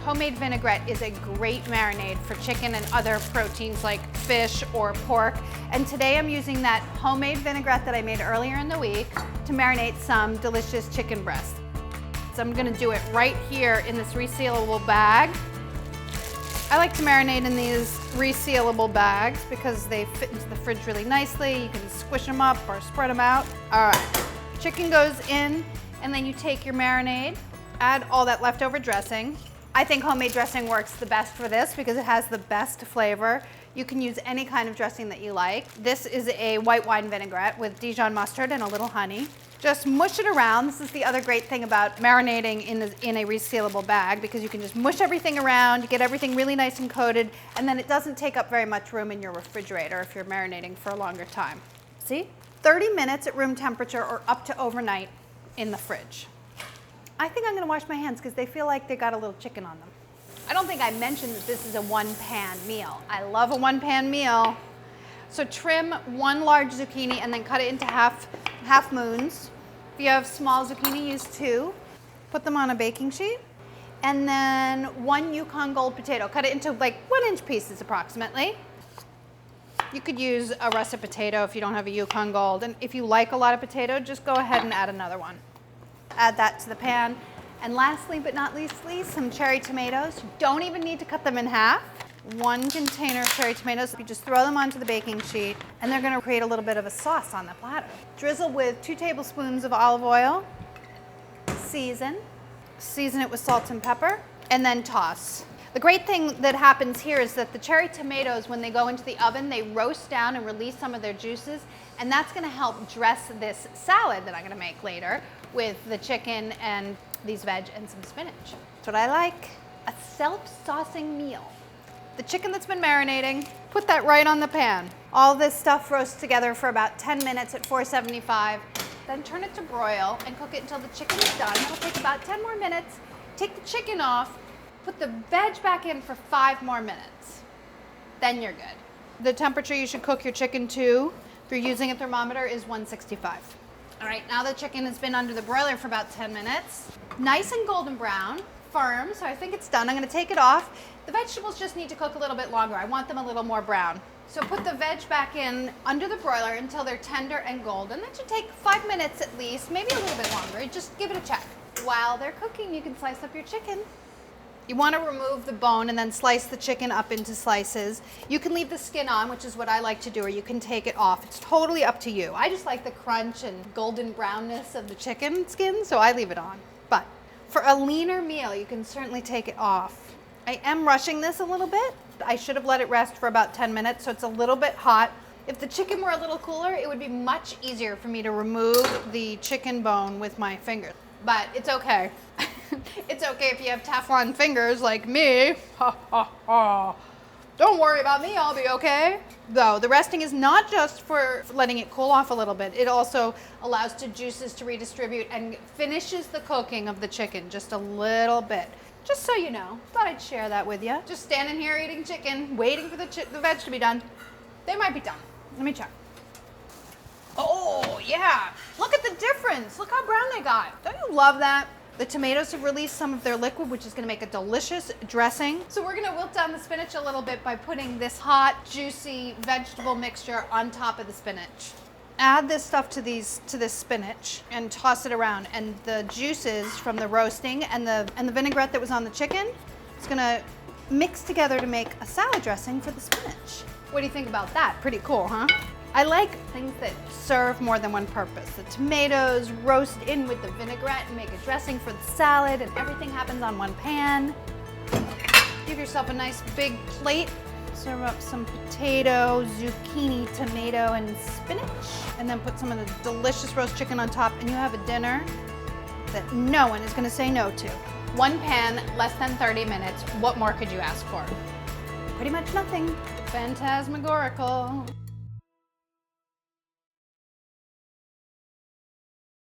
Homemade vinaigrette is a great marinade for chicken and other proteins like fish or pork. And today I'm using that homemade vinaigrette that I made earlier in the week to marinate some delicious chicken breast. So I'm gonna do it right here in this resealable bag. I like to marinate in these resealable bags because they fit into the fridge really nicely. You can squish them up or spread them out. All right, chicken goes in, and then you take your marinade, add all that leftover dressing. I think homemade dressing works the best for this because it has the best flavor. You can use any kind of dressing that you like. This is a white wine vinaigrette with Dijon mustard and a little honey. Just mush it around. This is the other great thing about marinating in a resealable bag because you can just mush everything around, you get everything really nice and coated, and then it doesn't take up very much room in your refrigerator if you're marinating for a longer time. See? 30 minutes at room temperature or up to overnight in the fridge. I think I'm gonna wash my hands because they feel like they got a little chicken on them. I don't think I mentioned that this is a one-pan meal. I love a one-pan meal. So trim one large zucchini and then cut it into half moons. If you have small zucchini, use 2. Put them on a baking sheet. And then 1 Yukon Gold potato. Cut it into like 1-inch pieces approximately. You could use a russet potato if you don't have a Yukon Gold. And if you like a lot of potato, just go ahead and add another one. Add that to the pan. And lastly, but not leastly, some cherry tomatoes. You don't even need to cut them in half. 1 container of cherry tomatoes. You just throw them onto the baking sheet, and they're gonna create a little bit of a sauce on the platter. Drizzle with 2 tablespoons of olive oil. Season it with salt and pepper, and then toss. The great thing that happens here is that the cherry tomatoes, when they go into the oven, they roast down and release some of their juices, and that's gonna help dress this salad that I'm gonna make later with the chicken and these veg and some spinach. That's what I like, a self-saucing meal. The chicken that's been marinating, put that right on the pan. All this stuff roasts together for about 10 minutes at 475. Then turn it to broil and cook it until the chicken is done. It'll take about 10 more minutes. Take the chicken off, put the veg back in for 5 more minutes. Then you're good. The temperature you should cook your chicken to, if you're using a thermometer, is 165. All right, now the chicken has been under the broiler for about 10 minutes. Nice and golden brown, firm, so I think it's done. I'm gonna take it off. The vegetables just need to cook a little bit longer. I want them a little more brown. So put the veg back in under the broiler until they're tender and golden. That should take 5 minutes at least, maybe a little bit longer. Just give it a check. While they're cooking, you can slice up your chicken. You want to remove the bone and then slice the chicken up into slices. You can leave the skin on, which is what I like to do, or you can take it off. It's totally up to you. I just like the crunch and golden brownness of the chicken skin, so I leave it on. But for a leaner meal, you can certainly take it off. I am rushing this a little bit. I should have let it rest for about 10 minutes, so it's a little bit hot. If the chicken were a little cooler, it would be much easier for me to remove the chicken bone with my fingers. But it's okay. It's okay if you have Teflon fingers like me. Ha ha ha. Don't worry about me, I'll be okay. Though the resting is not just for letting it cool off a little bit. It also allows the juices to redistribute and finishes the cooking of the chicken just a little bit. Just so you know, thought I'd share that with you. Just standing here eating chicken, waiting for the veg to be done. They might be done. Let me check. Oh, yeah. Look at the difference. Look how brown they got. Don't you love that? The tomatoes have released some of their liquid, which is going to make a delicious dressing. So we're going to wilt down the spinach a little bit by putting this hot, juicy vegetable mixture on top of the spinach. Add this stuff to this spinach and toss it around. And the juices from the roasting and the vinaigrette that was on the chicken, it's going to mix together to make a salad dressing for the spinach. What do you think about that? Pretty cool, huh? I like things that serve more than one purpose. The tomatoes roast in with the vinaigrette and make a dressing for the salad, and everything happens on one pan. Give yourself a nice big plate. Serve up some potato, zucchini, tomato, and spinach, and then put some of the delicious roast chicken on top, and you have a dinner that no one is going to say no to. One pan, less than 30 minutes. What more could you ask for? Pretty much nothing. Phantasmagorical.